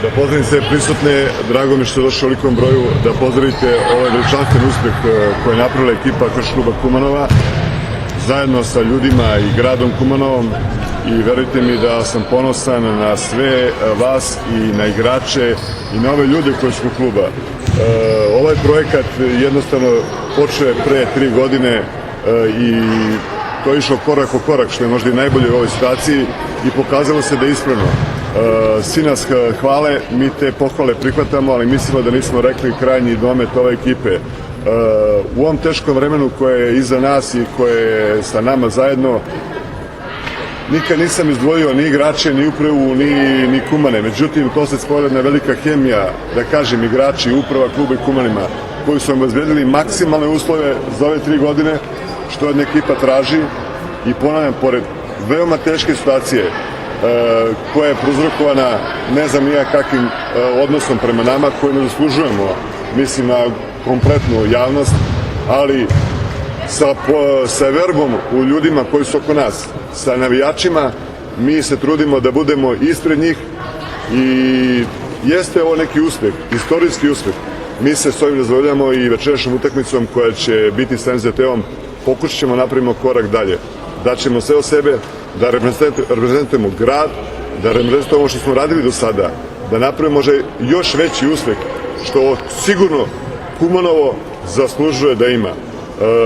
Da pozdravim sve prisutne, drago mi što je došao u velikom broju da pozdravite ovaj veličanstven uspeh koji je napravila ekipa Krš kluba Kumanova zajedno sa ljudima i gradom Kumanovom i verujte mi da sam ponosan na sve vas i na igrače i na ove ljude koji su u kluba. Ovaj projekat jednostavno počeo pre 3 godine i to je išlo korak po korak, što je možda i najbolje u ovoj situaciji i pokazalo se da je ispravno. Svi nas hvale, mi te pohvale prihvatamo, ali mislimo da nismo rekli krajnji domet ove ekipe. U ovom teškom vremenu koje je iza nas i koje je sa nama zajedno, nikad nisam izdvojio ni igrače, ni upravu, ni Kumane. Međutim, to se spojila jedna velika hemija, da kažem, igrači, uprava kluba i Kumanima, koji su obezbedili maksimalne uslove za ove 3 godine, što jedna ekipa traži i ponavljam, pored veoma teške situacije koja je prouzrokovana ne znam nija kakvim odnosom prema nama koji ne zaslužujemo, mislim na kompletnu javnost, ali sa verbom u ljudima koji su oko nas, sa navijačima, mi se trudimo da budemo ispred njih i jeste ovo neki uspeh, istorijski uspeh. Mi se s ovim zadovoljavamo i večerašnjom utakmicom koja će biti sa MZT-om, pokušat ćemo napravimo korak dalje. Daćemo sve od sebe da reprezentujemo grad, da reprezentujemo ovo što smo radili do sada, da napravimo možda još veći uspeh, što sigurno Kumanovo zaslužuje da ima.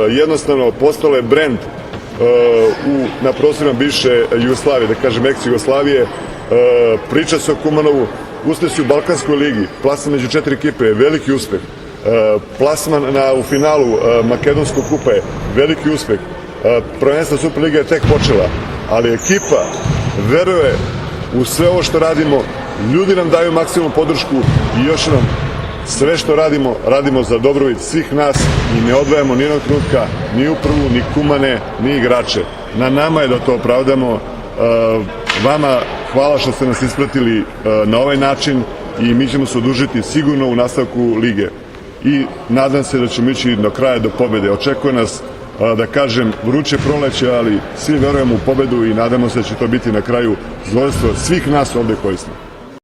Jednostavno, postalo je brend na prostorima bivše Jugoslavije, da kažem ex-Jugoslavije, priča se o Kumanovu, uspeli su u Balkanskoj ligi, plasman među 4 ekipe je veliki uspeh, plasman u finalu Makedonskog kupa je veliki uspeh, prvenstvo Superliga je tek počela, ali ekipa veruje u sve ovo što radimo, ljudi nam daju maksimalnu podršku i još nam sve što radimo, radimo za dobrobit svih nas i ne odvajamo ni jednog trenutka, ni upravu, ni Kumane, ni igrače. Na nama je da to opravdamo. Vama hvala što ste nas ispratili na ovaj način i mi ćemo se odužiti sigurno u nastavku lige. I nadam se da ćemo ići do kraja, do pobede. Očekuje nas, da kažem, vruće proleće, ali svi verujemo u pobedu i nadamo se da će to biti na kraju zadovoljstvo svih nas ovde koji smo.